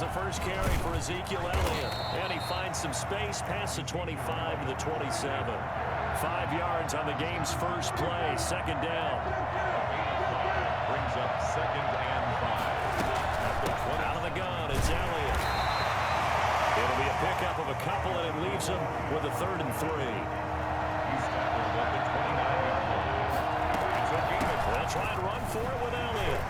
the first carry for Ezekiel Elliott. And he finds some space past the 25 to the 27. 5 yards on the game's first play. Second down. Brings up 2nd and 5. Out of the gun, it's Elliott. It'll be a pickup of a couple, and it leaves him with a 3rd and 3. He's tackled at the 29-yard line. It's a gain of 4. They'll try and run for it with Elliott.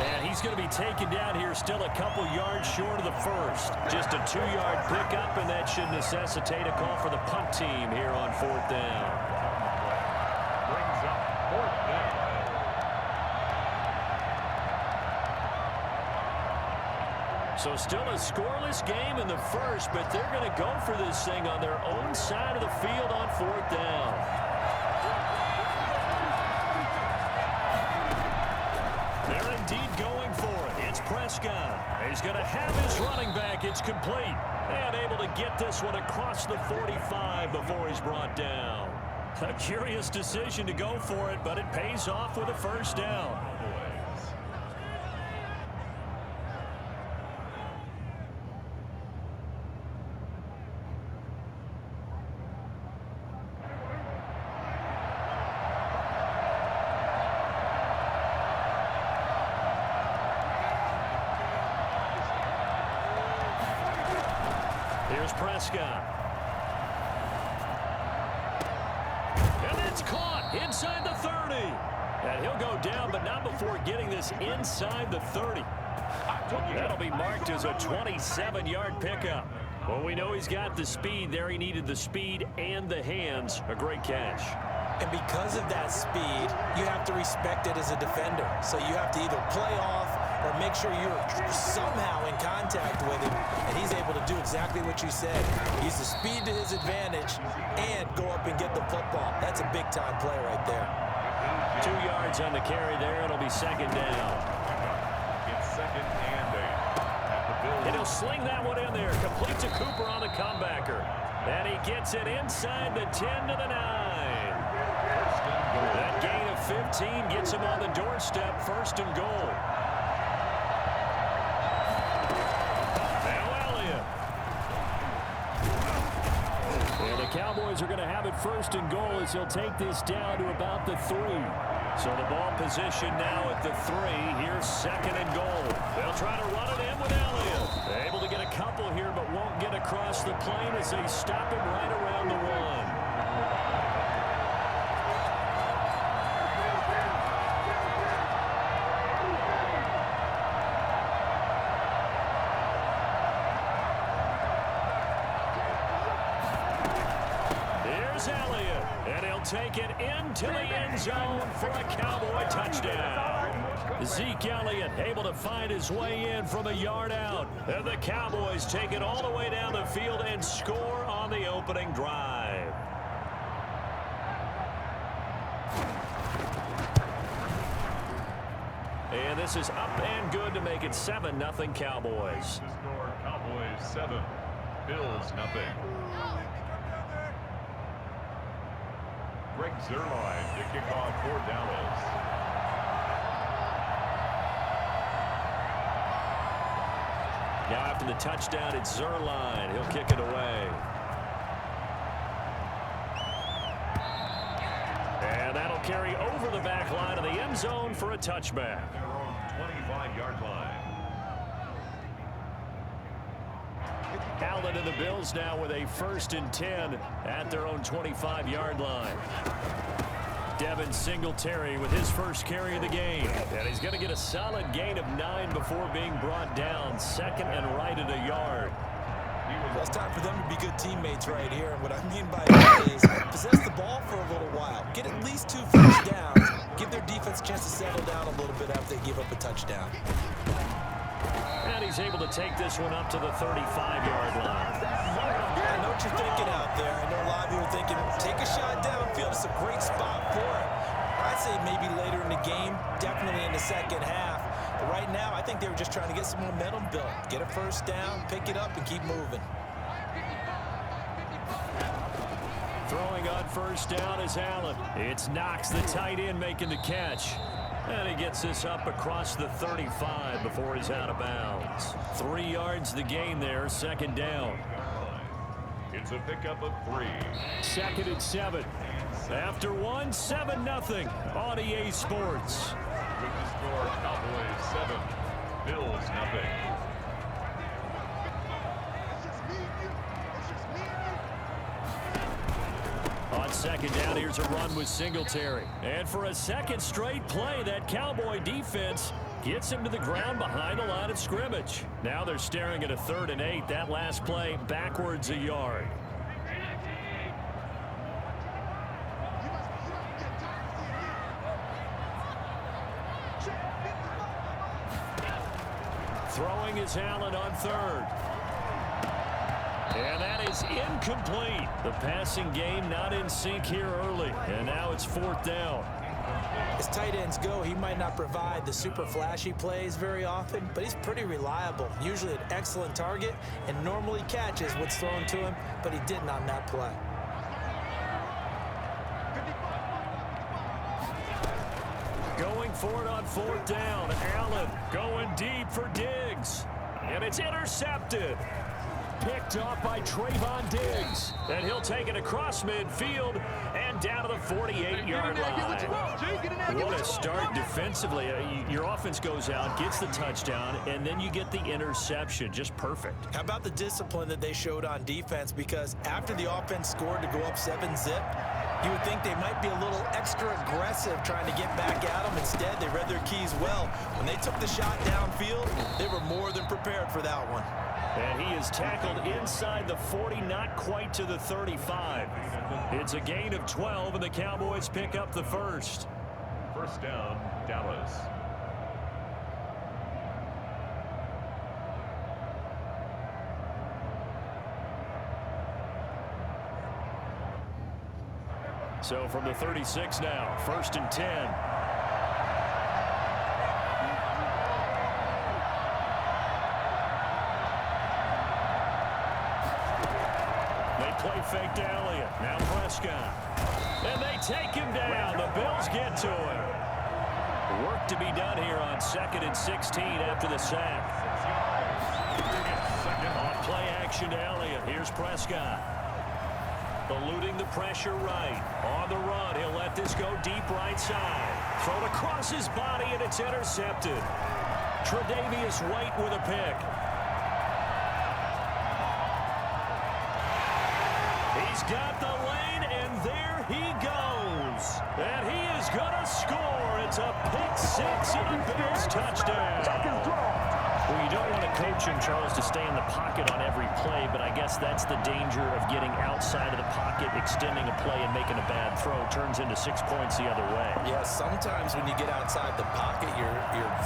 And he's going to be taken down here, still a couple yards short of the first. Just a 2-yard pickup, and that should necessitate a call for the punt team here on 4th down. Brings up 4th down. So still a scoreless game in the first, but they're going to go for this thing on their own side of the field on 4th down. They're indeed going for it. It's Prescott. He's going to have his running back. It's complete. And able to get this one across the 45 before he's brought down. A curious decision to go for it, but it pays off with a first down. Here's Prescott. And it's caught inside the 30. And he'll go down, but not before getting this inside the 30. That'll be marked as a 27-yard pickup. Well, we know he's got the speed there. He needed the speed and the hands. A great catch. And because of that speed, you have to respect it as a defender. So you have to either play off or make sure you're somehow in contact with him, and he's able to do exactly what you said. Use the speed to his advantage and go up and get the football. That's a big-time play right there. 2 yards on the carry there. It'll be second down. It's 2nd and 8. And he'll sling that one in there. Complete to Cooper on the comebacker. And he gets it inside the 10 to the 9. That gain of 15 gets him on the doorstep. 1st and goal. Now Elliott. And the Cowboys are going to have it 1st and goal as he'll take this down to about the 3. So the ball position now at the 3. Here's 2nd and goal. They'll try to run it in with Elliott. They're able to get a couple here, but won't get across the plane as they stop him right around the 1. Elliott, and he'll take it into the end zone for a Cowboy touchdown. Zeke Elliott able to find his way in from a yard out, and the Cowboys take it all the way down the field and score on the opening drive. And this is up and good to make it 7-0 Cowboys. The score, Cowboys 7, Bills 0. Greg Zuerlein to kick off for Dallas. Now after the touchdown, it's Zuerlein. He'll kick it away. And that'll carry over the back line of the end zone for a touchback. 25-yard line. Allen and the Bills now with a 1st and 10 at their own 25-yard line. Devin Singletary with his first carry of the game. And he's going to get a solid gain of 9 before being brought down. 2nd and right at a yard. Well, it's time for them to be good teammates right here. And what I mean by that is possess the ball for a little while. Get at least 2 first downs. Give their defense a chance to settle down a little bit after they give up a touchdown. And he's able to take this one up to the 35-yard line. I know what you're thinking out there. I know a lot of you are thinking, take a shot downfield. It's a great spot for it. I'd say maybe later in the game, definitely in the second half. But right now, I think they were just trying to get some momentum built. Get a first down, pick it up, and keep moving. Throwing on first down is Allen. It's Knox, the tight end, making the catch. And he gets this up across the 35 before he's out of bounds. 3 yards the gain there, second down. It's a pickup of 3. Second and 7. After 1, 7-0 on EA Sports. With the score, Cowboys 7, Bills nothing. On second down, here's a run with Singletary. And for a second straight play, that Cowboy defense gets him to the ground behind the line of scrimmage. Now they're staring at a 3rd and 8. That last play backwards a yard. Throwing is Allen on 3rd. And that is incomplete. The passing game not in sync here early. And now it's 4th down. As tight ends go, he might not provide the super flashy plays very often, but he's pretty reliable. Usually an excellent target and normally catches what's thrown to him, but he didn't on that play. Going for it on 4th down. Allen going deep for Diggs. And it's intercepted. Picked off by Trayvon Diggs. And he'll take it across midfield and down to the 48-yard line. What a start defensively. Your offense goes out, gets the touchdown, and then you get the interception. Just perfect. How about the discipline that they showed on defense? Because after the offense scored to go up 7-zip, you would think they might be a little extra aggressive trying to get back at them. Instead, they read their keys well. When they took the shot downfield, they were more than prepared for that one. And he is tackled inside the 40, not quite to the 35. It's a gain of 12, and the Cowboys pick up the first. First down, Dallas. So from the 36 now, 1st and 10. They play fake to Elliott. Now Prescott. And they take him down. The Bills get to him. Work to be done here on 2nd and 16 after the sack. On play action to Elliott. Here's Prescott. Eluding the pressure right. On the run, he'll let this go deep right side. Thrown across his body, and it's intercepted. Tre'Davious White with a pick. He's got the lane, and there he goes. And he is going to score. It's a pick 6 and a Bills touchdown. Well, you don't want to coach him, Charles, to stay in the pocket on every play, but I guess that's the danger of getting outside of the pocket, extending a play, and making a bad throw. Turns into 6 points the other way. Yeah, sometimes when you get outside the pocket, your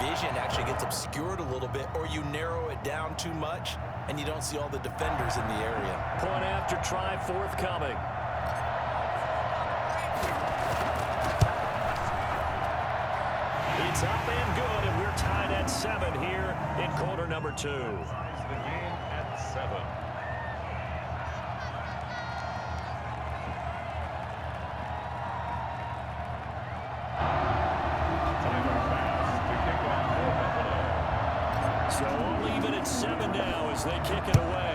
vision actually gets obscured a little bit, or you narrow it down too much, and you don't see all the defenders in the area. Point after try forthcoming. It's up and good, and we're tied at 7 here in quarter number 2. The game at 7. Tyler Bass to kick off for Buffalo. So we'll leave it at 7 now as they kick it away.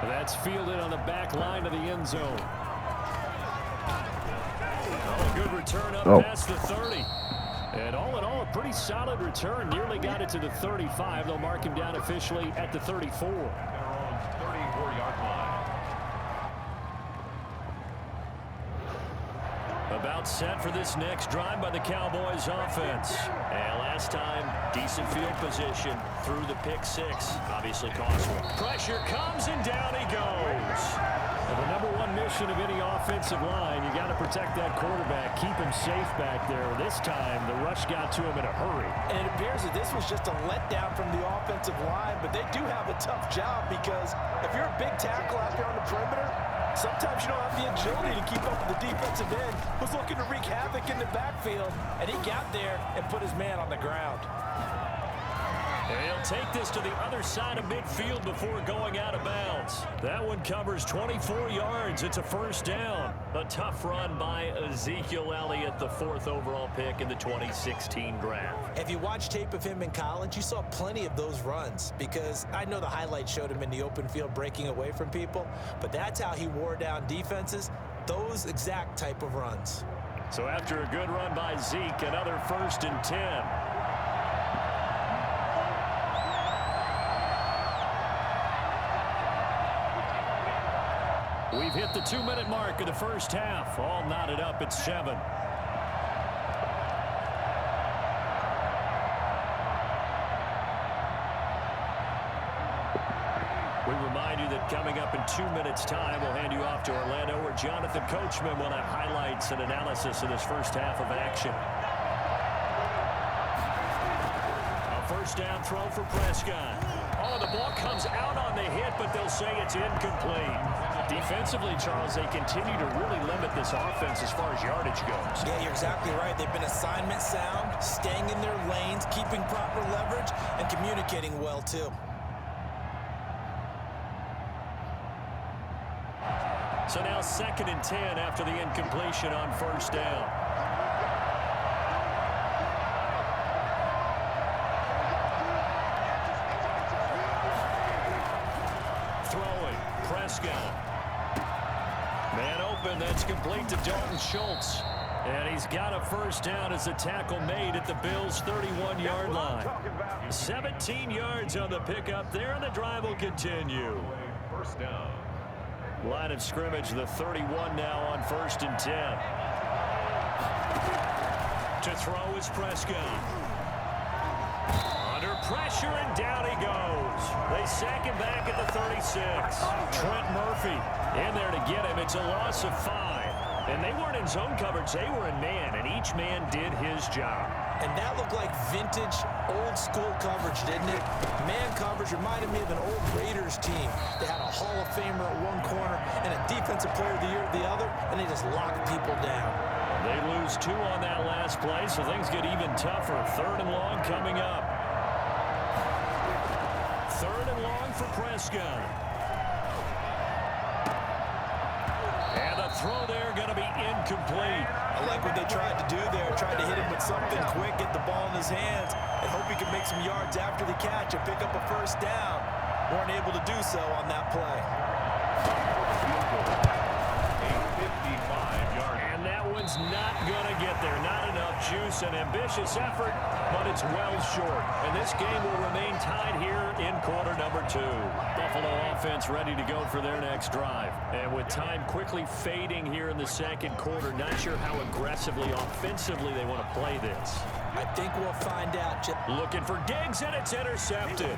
That's fielded on the back line of the end zone. Oh, good return up past the 30. And all in all, a pretty solid return. Nearly got it to the 35. They'll mark him down officially at the 34. They're on 34-yard line. About set for this next drive by the Cowboys offense. And last time, decent field position through the pick 6. Obviously costly. Pressure comes and down he goes. Well, the number one mission of any offensive line, you got to protect that quarterback, keep him safe back there. This time, the rush got to him in a hurry. And it appears that this was just a letdown from the offensive line, but they do have a tough job because if you're a big tackle out there on the perimeter, sometimes you don't have the agility to keep up with the defensive end who's looking to wreak havoc in the backfield, and he got there and put his man on the ground. And he'll take this to the other side of midfield before going out of bounds. That one covers 24 yards. It's a first down. A tough run by Ezekiel Elliott, the 4th overall pick in the 2016 draft. If you watch tape of him in college, you saw plenty of those runs, because I know the highlights showed him in the open field breaking away from people, but that's how he wore down defenses, those exact type of runs. So after a good run by Zeke, another 1st and 10. We've hit the 2-minute mark of the first half. All knotted up at 7. We remind you that coming up in 2 minutes' time, we'll hand you off to Orlando, where Jonathan Coachman will have highlights and analysis of this first half of action. A first down throw for Prescott. Oh, the ball comes out on the hit, but they'll say it's incomplete. Defensively, Charles, they continue to really limit this offense as far as yardage goes. Yeah, you're exactly right. They've been assignment sound, staying in their lanes, keeping proper leverage, and communicating well, too. So now 2nd and 10 after the incompletion on first down. Throwing, Prescott. Man open, that's complete to Dalton Schultz. And he's got a first down as a tackle made at the Bills' 31-yard line. 17 yards on the pickup there, and the drive will continue. First down. Line of scrimmage, the 31 now on 1st and 10. To throw is Prescott. Under pressure, and down he goes. They sack him back at the 36. Trent Murphy in there to get him. It's a loss of 5. And they weren't in zone coverage. They were in man, and each man did his job. And that looked like vintage, old-school coverage, didn't it? Man coverage reminded me of an old Raiders team. They had a Hall of Famer at one corner and a Defensive Player of the Year at the other, and they just locked people down. They lose 2 on that last play, so things get even tougher. 3rd and long coming up. 3rd and long for Prescott. And the throw there going to be incomplete. I like what they tried to do there. Tried to hit him with something quick, get the ball in his hands, and hope he could make some yards after the catch and pick up a first down. Weren't able to do so on that play. A 55-yard. And that one's not going to get there. Not enough juice. An ambitious effort, but it's well short. And this game will remain tied here in quarter number 2. Buffalo offense ready to go for their next drive. And with time quickly fading here in the 2nd quarter, not sure how aggressively, offensively they want to play this. I think we'll find out. Looking for Diggs, and it's intercepted.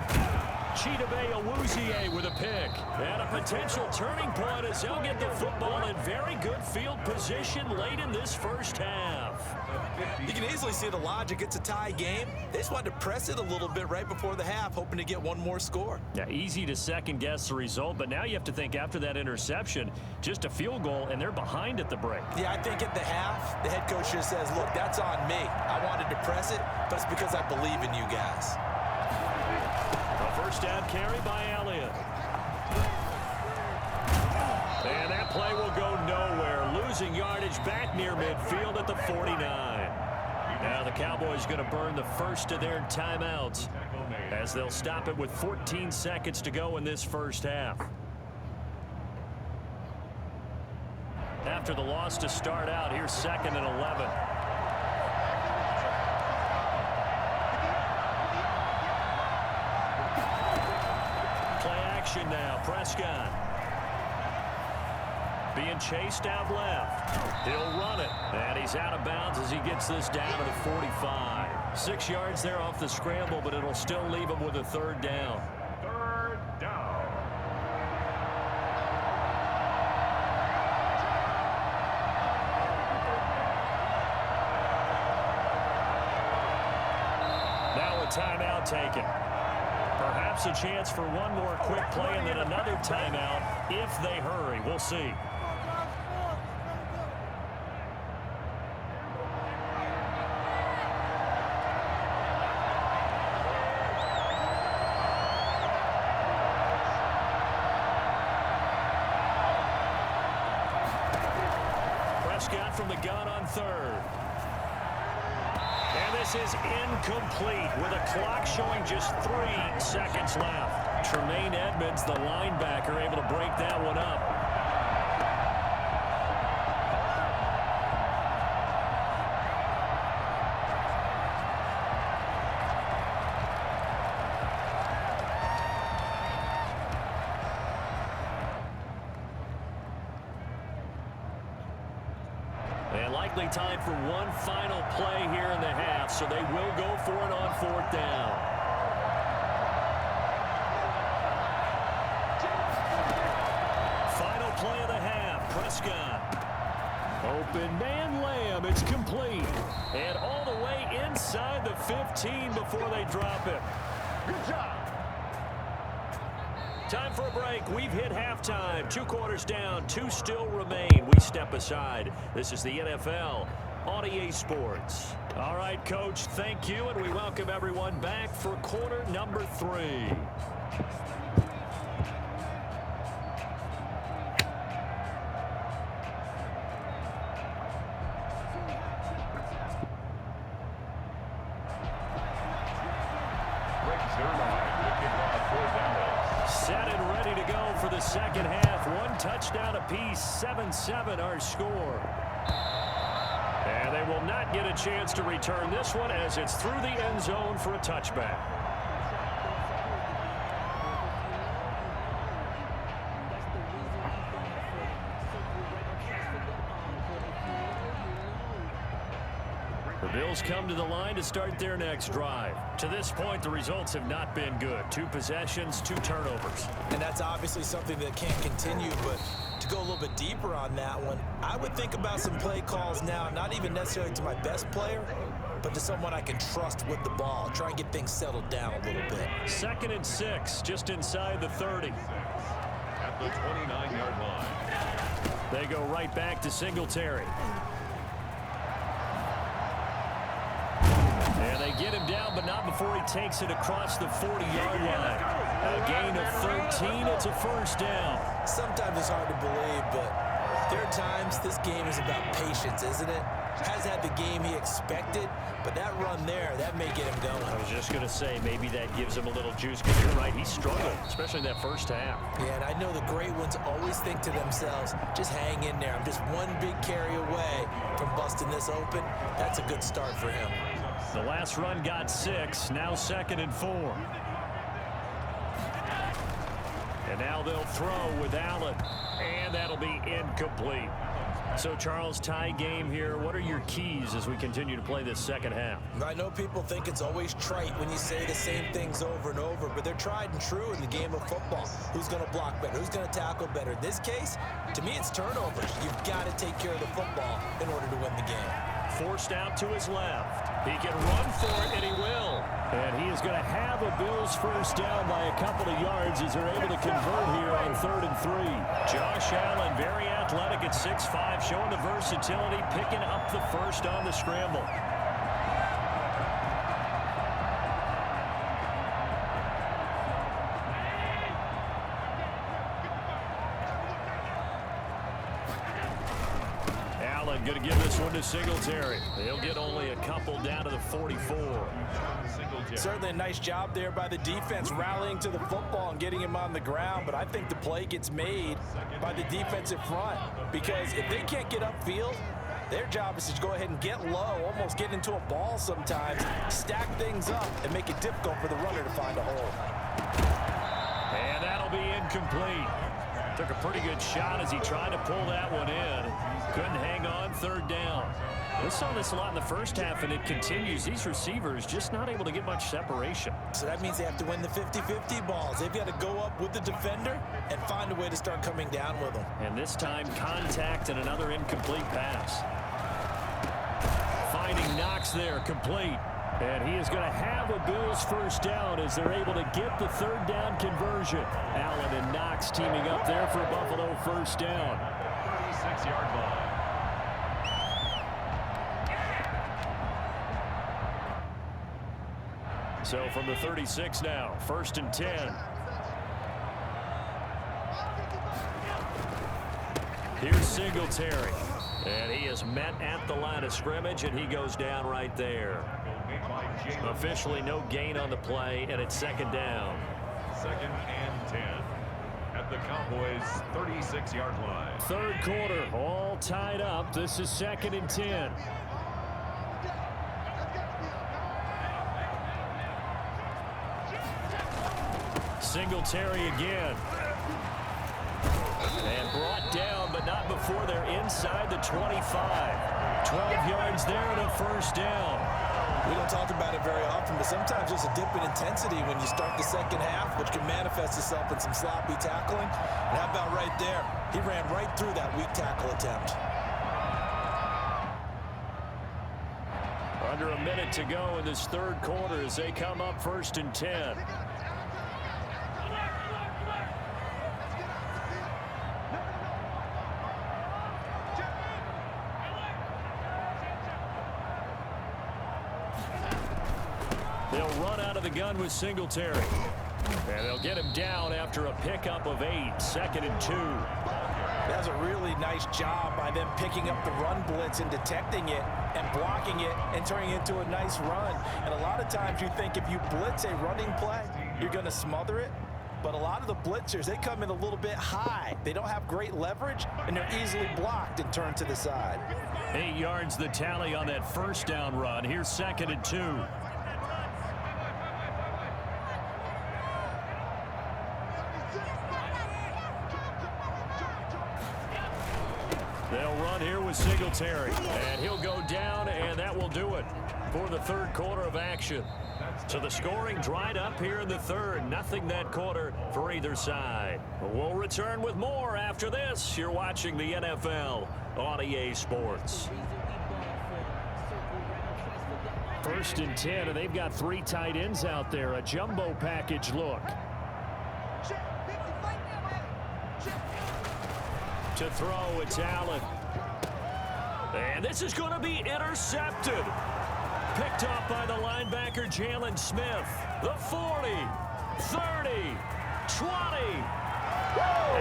Chidobe Awuzie with a pick. And a potential turning point as they'll get the football in very good field position late in this first half. You can easily see the logic. It's a tie game. They just wanted to press it a little bit right before the half, hoping to get one more score. Yeah, easy to second-guess the result, but now you have to think after that interception, just a field goal, and they're behind at the break. Yeah, I think at the half, the head coach just says, look, that's on me. I wanted to press it, but it's because I believe in you guys. A first down carry by Elliott. And that play will go nowhere. Losing yardage back near midfield at the 49. Now the Cowboys going to burn the first of their timeouts as they'll stop it with 14 seconds to go in this first half. After the loss to start out, here's 2nd and 11. Play action now. Prescott being chased out left. He'll run it. And he's out of bounds as he gets this down to the 45. 6 yards there off the scramble, but it'll still leave him with a 3rd down. 3rd down. Now a timeout taken. Perhaps a chance for one more quick play and then another timeout if they hurry. We'll see. Prescott from the gun on third. And this is incomplete with a clock showing just 3 seconds left. Tremaine Edmonds, the linebacker, able to break that one up. And likely time for one final play here in the half, so they will go for it on 4th down. Final play of the half, Prescott. Open man, Lamb, it's complete. And all the way inside the 15 before they drop it. Good job. Time for a break. We've hit halftime. 2 quarters down. 2 still remain. We step aside. This is the NFL on EA Sports. All right, Coach, thank you, and we welcome everyone back for quarter number 3. Set and ready to go for the second half. 1 touchdown apiece, 7-7 our score. And they will not get a chance to return this one as it's through the end zone for a touchback. The Bills come to the line to start their next drive. To this point, the results have not been good. 2 possessions, 2 turnovers. And that's obviously something that can't continue, but to go a little bit deeper on that one, I would think about some play calls now, not even necessarily to my best player, but to someone I can trust with the ball. Try and get things settled down a little bit. 2nd and 6, just inside the 30. At the 29-yard line. They go right back to Singletary. And they get him down, but not before he takes it across the 40-yard line. A gain of 13. It's a 1st down. Sometimes it's hard to believe, but there are times this game is about patience, isn't it? Has had the game he expected, but that run there, that may get him going. I was just going to say, maybe that gives him a little juice, because you're right, he struggled, especially in that first half. Yeah, and I know the great ones always think to themselves, just hang in there. I'm just one big carry away from busting this open. That's a good start for him. The last run got 6, now 2nd and 4. And now they'll throw with Allen, and that'll be incomplete. So, Charles, tie game here. What are your keys as we continue to play this second half? I know people think it's always trite when you say the same things over and over, but they're tried and true in the game of football. Who's going to block better? Who's going to tackle better? In this case, to me, it's turnovers. You've got to take care of the football in order to win the game. Forced out to his left. He can run for it, and he will. And he is going to have a Bills first down by a couple of yards as they're able to convert here on 3rd and 3. Josh Allen, very athletic at 6'5", showing the versatility, picking up the first on the scramble. Going to give this one to Singletary. They'll get only a couple down to the 44. Certainly a nice job there by the defense, rallying to the football and getting him on the ground. But I think the play gets made by the defensive front, because if they can't get upfield, their job is to go ahead and get low, almost get into a ball sometimes, stack things up, and make it difficult for the runner to find a hole. And that'll be incomplete. Took a pretty good shot as he tried to pull that one in. Couldn't hang on, 3rd down. We saw this a lot in the first half, and it continues. These receivers just not able to get much separation. So that means they have to win the 50-50 balls. They've got to go up with the defender and find a way to start coming down with them. And this time, contact and another incomplete pass. Finding Knox there, complete. And he is going to have a Bills first down as they're able to get the 3rd down conversion. Allen and Knox teaming up there for a Buffalo first down. 36-yard line. So from the 36 now, 1st and 10. Here's Singletary. And he is met at the line of scrimmage, and he goes down right there. Officially no gain on the play, and it's second down. 2nd and 10 at the Cowboys' 36-yard line. Third quarter, all tied up. This is 2nd and 10. Singletary again. And brought down, but not before they're inside the 25. 12 yards there and a first down. We don't talk about it very often, but sometimes there's a dip in intensity when you start the second half, which can manifest itself in some sloppy tackling. And how about right there? He ran right through that weak tackle attempt. Under a minute to go in this third quarter as they come up 1st and 10. They'll run out of the gun with Singletary. And they'll get him down after a pickup of 8. 2nd and 2. That's a really nice job by them picking up the run blitz and detecting it and blocking it and turning it into a nice run. And a lot of times you think if you blitz a running play, you're going to smother it. But a lot of the blitzers, they come in a little bit high. They don't have great leverage, and they're easily blocked and turned to the side. 8 yards the tally on that first down run. Here's 2nd and 2. They'll run here with Singletary, and he'll go down, and that will do it for the third quarter of action. So the scoring dried up here in the third. Nothing that quarter for either side. We'll return with more after this. You're watching the NFL on EA Sports. 1st and 10, and they've got 3 tight ends out there. A jumbo package look. To throw, it's Allen. And this is going to be intercepted. Picked off by the linebacker, Jalen Smith. The 40, 30, 20.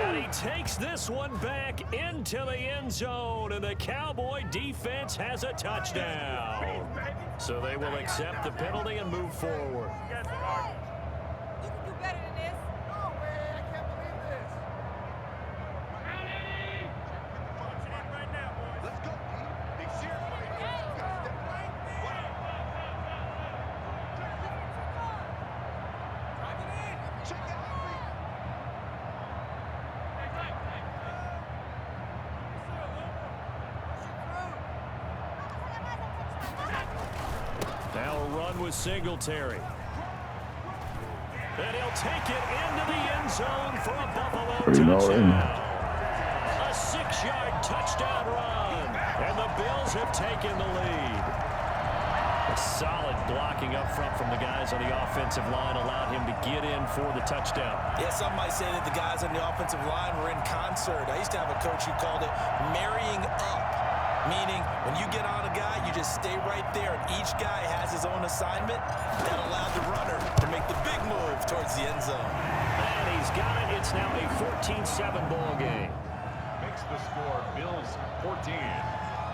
And he takes this one back into the end zone, and the Cowboy defense has a touchdown. So they will accept the penalty and move forward. Now a run with Singletary. And he'll take it into the end zone for a Buffalo touchdown. A 6-yard touchdown run. And the Bills have taken the lead. A solid blocking up front from the guys on the offensive line allowed him to get in for the touchdown. Yeah, some might say that the guys on the offensive line were in concert. I used to have a coach who called it marrying up. Meaning, when you get on a guy, you just stay right there, and each guy has his own assignment that allowed the runner to make the big move towards the end zone. And he's got it. It's now a 14-7 ball game. Makes the score Bills 14,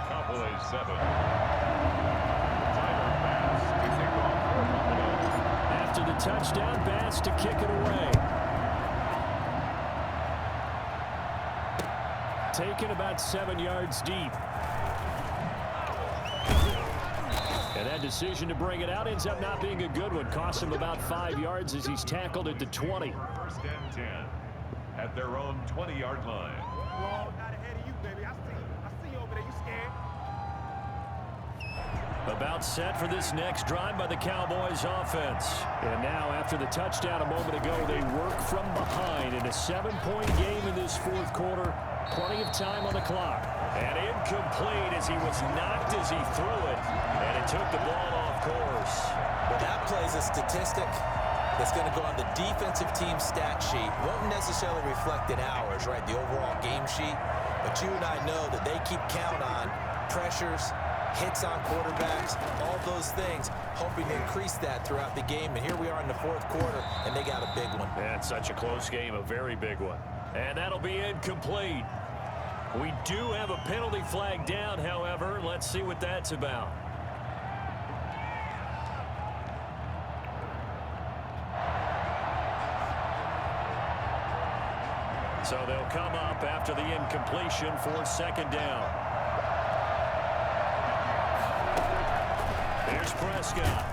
Cowboys 7. Tyler Bass to kick off for Buffalo. After the touchdown, Bass to kick it away. Taken about 7 yards deep. And that decision to bring it out ends up not being a good one. Costs him about 5 yards as he's tackled at the 20. 1st and 10 at their own 20-yard line. Well, not ahead of you, baby. I see you over there. You scared? About set for this next drive by the Cowboys offense. And now after the touchdown a moment ago, they work from behind in a 7-point game in this fourth quarter. Plenty of time on the clock. And incomplete as he was knocked as he threw it. And it took the ball off course. Well, that plays a statistic that's going to go on the defensive team stat sheet. Won't necessarily reflect in ours, right, the overall game sheet. But you and I know that they keep count on pressures, hits on quarterbacks, all those things, hoping to increase that throughout the game. And here we are in the fourth quarter, and they got a big one. That's such a close game, a very big one. And that'll be incomplete. We do have a penalty flag down, however. Let's see what that's about. So they'll come up after the incompletion for second down. Here's Prescott.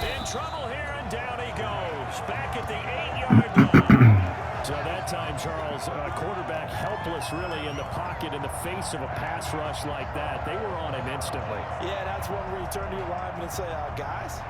In trouble here, and down he goes. Back at the 8-yard line. So that time, Charles, quarterback helpless really in the pocket in the face of a pass rush like that. They were on him instantly. Yeah, that's one where you turn to your lineman and say, guys,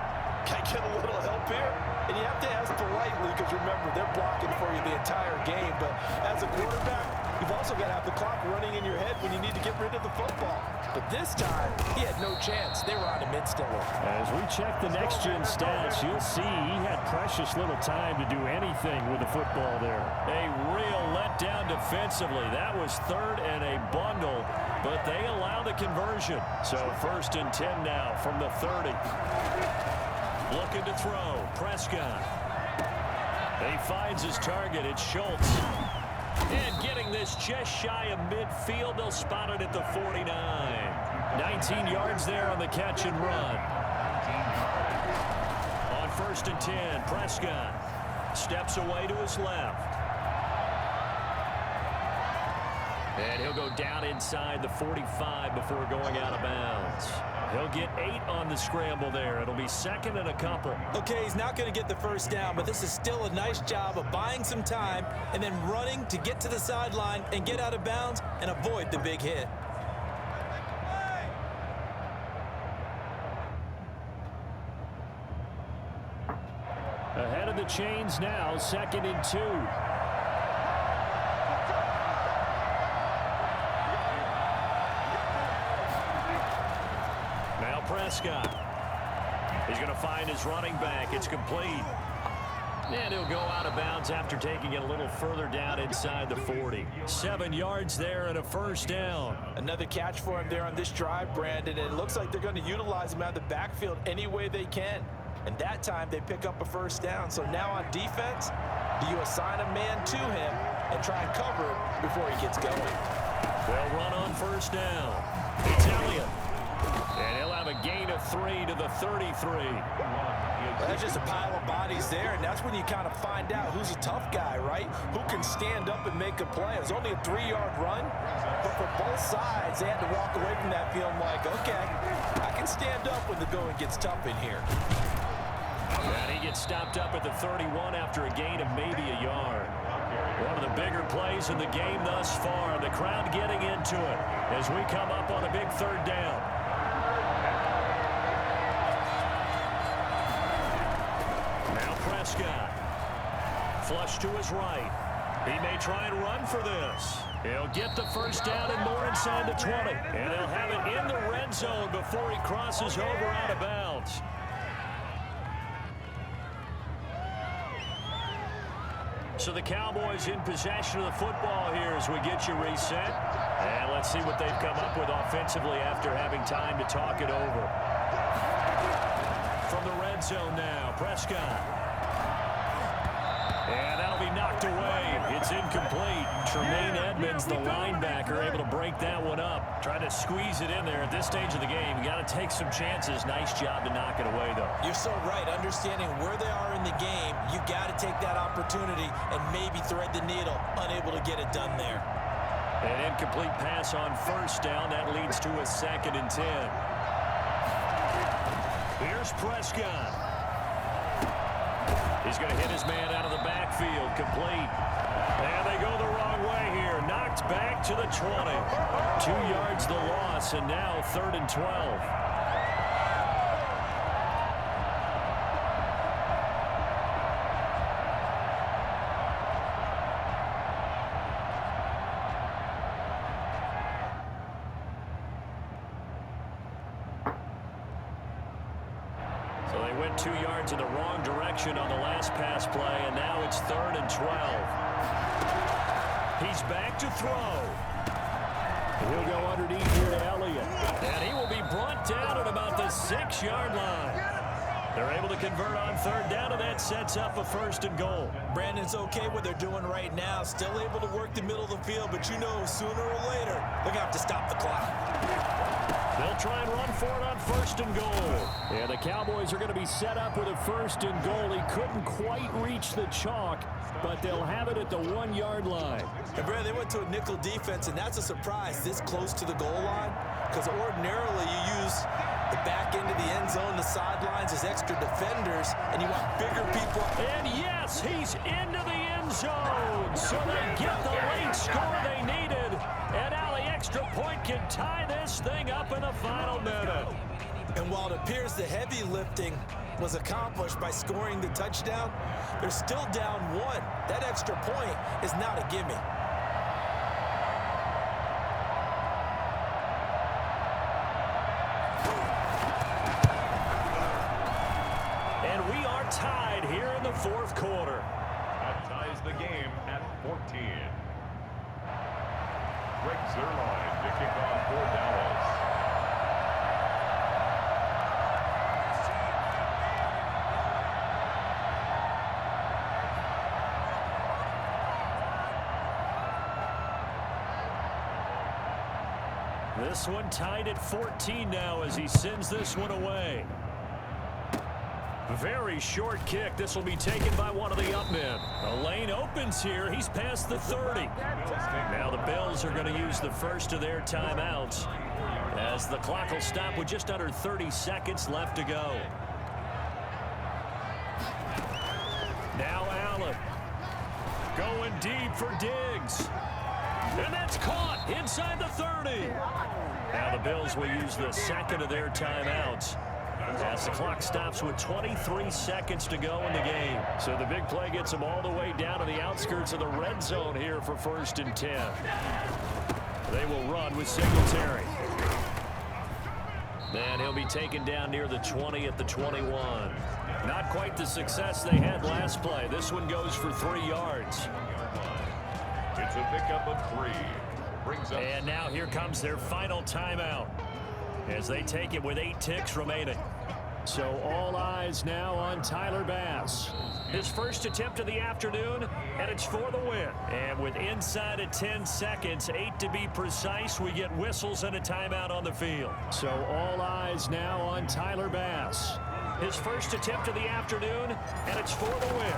can I get a little help here? And you have to ask politely because, remember, they're blocking for you the entire game. But as a quarterback, you've also got to have the clock running in your head when you need to get rid of the football. But this time, he had no chance. They were on him instantly. As we check the next-gen stats, you'll see he had precious little time to do anything with the football there. A real letdown defensively. That was third and a bundle, but they allow the conversion. So 1st and 10 now from the 30. Looking to throw. Prescott. He finds his target. It's Schultz. And getting this just shy of midfield. They'll spot it at the 49. 19 yards there on the catch and run. On 1st and 10, Prescott steps away to his left. And he'll go down inside the 45 before going out of bounds. He'll get 8 on the scramble there. It'll be 2nd and a couple. Okay, he's not going to get the first down, but this is still a nice job of buying some time and then running to get to the sideline and get out of bounds and avoid the big hit. Ahead of the chains now, 2nd and 2. Prescott. He's going to find his running back. It's complete. And he'll go out of bounds after taking it a little further down inside the 40. 7 yards there and a first down. Another catch for him there on this drive, Brandon. And it looks like they're going to utilize him out of the backfield any way they can. And that time they pick up a first down. So now on defense, do you assign a man to him and try and cover it before he gets going? They'll run on first down. It's Elliott. And he'll have a gain of 3 to the 33. Well, that's just a pile of bodies there, and that's when you kind of find out who's a tough guy, right? Who can stand up and make a play. It was only a 3-yard run, but for both sides, they had to walk away from that feeling like, okay, I can stand up when the going gets tough in here. And he gets stopped up at the 31 after a gain of maybe a yard. One of the bigger plays in the game thus far. The crowd getting into it as we come up on a big 3rd down. Prescott. Flush to his right. He may try and run for this. He'll get the first down and more inside the 20. And he'll have it in the red zone before he crosses over out of bounds. So the Cowboys in possession of the football here as we get you reset. And let's see what they've come up with offensively after having time to talk it over. From the red zone now, Prescott. And that'll be knocked away. It's incomplete. Tremaine Edmonds, the linebacker, able to break that one up. Trying to squeeze it in there at this stage of the game. You got to take some chances. Nice job to knock it away, though. You're so right. Understanding where they are in the game, you got to take that opportunity and maybe thread the needle. Unable to get it done there. An incomplete pass on first down. That leads to a 2nd and 10. Here's Prescott. He's going to hit his man out of the backfield. Complete. And they go the wrong way here. Knocked back to the 20. 2 yards the loss, and now 3rd and 12. So they went 2 yards in the wrong direction on the last pass play, and now it's 3rd and 12. He's back to throw. He'll go underneath here to Elliott. And he will be brought down at about the 6-yard line. They're able to convert on third down, and that sets up a first and goal. Brandon's okay what they're doing right now. Still able to work the middle of the field, but you know sooner or later they're going to have to stop the clock. They'll try and run for it on first and goal. Yeah, the Cowboys are going to be set up with a first and goal. He couldn't quite reach the chalk, but they'll have it at the 1-yard line. And Brandon, they went to a nickel defense, and that's a surprise this close to the goal line, because ordinarily you use the back end of the end zone, the sidelines as extra defenders, and you want bigger people. And yes, he's into the end zone. So they get the late score they needed. And now the extra point can tie this thing up in the final minute. And while it appears the heavy lifting was accomplished by scoring the touchdown, they're still down 1. That extra point is not a gimme. Tied here in the fourth quarter. That ties the game at 14. Greg Zerline to kick off for Dallas. This one tied at 14 now as he sends this one away. Very short kick. This will be taken by one of the up men. The lane opens here. He's past the 30. Now the Bills are going to use the first of their timeouts as the clock will stop with just under 30 seconds left to go. Now Allen going deep for Diggs. And that's caught inside the 30. Now the Bills will use the second of their timeouts as the clock stops with 23 seconds to go in the game. So the big play gets them all the way down to the outskirts of the red zone here for first and 10. They will run with Singletary. And he'll be taken down near the 20 at the 21. Not quite the success they had last play. This one goes for 3 yards. It's a pickup of 3. Brings up. And now here comes their final timeout as they take it with 8 ticks remaining. So all eyes now on Tyler Bass. His first attempt of the afternoon, and it's for the win. And with inside of 10 seconds, 8 to be precise, we get whistles and a timeout on the field. So all eyes now on Tyler Bass. His first attempt of the afternoon, and it's for the win.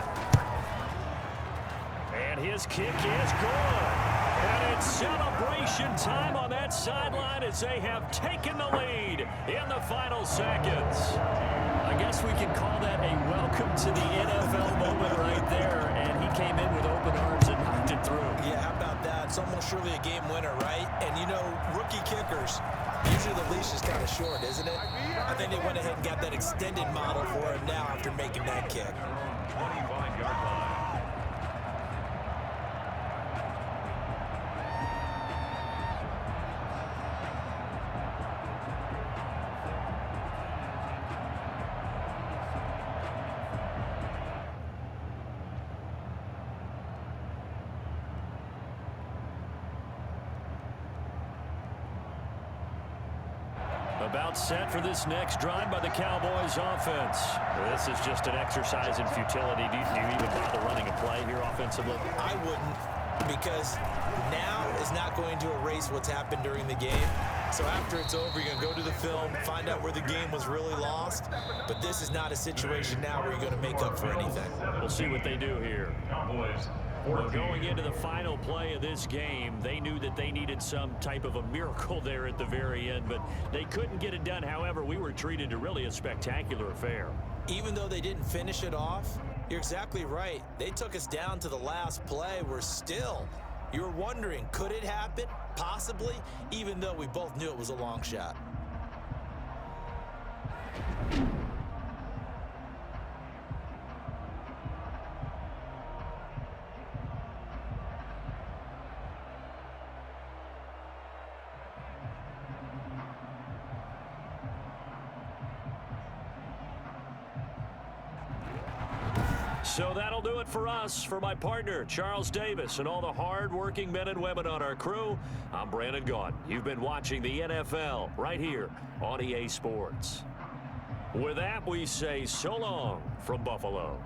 And his kick is good. And it's celebration time on that sideline as they have taken the lead in the final seconds. I guess we can call that a welcome to the NFL moment right there. And he came in with open arms and knocked it through. Yeah, how about that? It's almost surely a game winner, right? And, you know, rookie kickers, usually the leash is kind of short, isn't it? I think they went ahead and got that extended model for him now after making that kick. 25-yard line. About set for this next drive by the Cowboys offense. This is just an exercise in futility. Do you even bother running a play here offensively? I wouldn't, because now is not going to erase what's happened during the game. So after it's over, you're going to go to the film, find out where the game was really lost. But this is not a situation now where you're going to make up for anything. We'll see what they do here. Cowboys. Well, going into the final play of this game, they knew that they needed some type of a miracle there at the very end, but they couldn't get it done. However, we were treated to really a spectacular affair. Even though they didn't finish it off, you're exactly right. They took us down to the last play. We're still, you're wondering, could it happen? Possibly, even though we both knew it was a long shot. So that'll do it for us. For my partner, Charles Davis, and all the hard-working men and women on our crew, I'm Brandon Gaudin. You've been watching the NFL right here on EA Sports. With that, we say so long from Buffalo.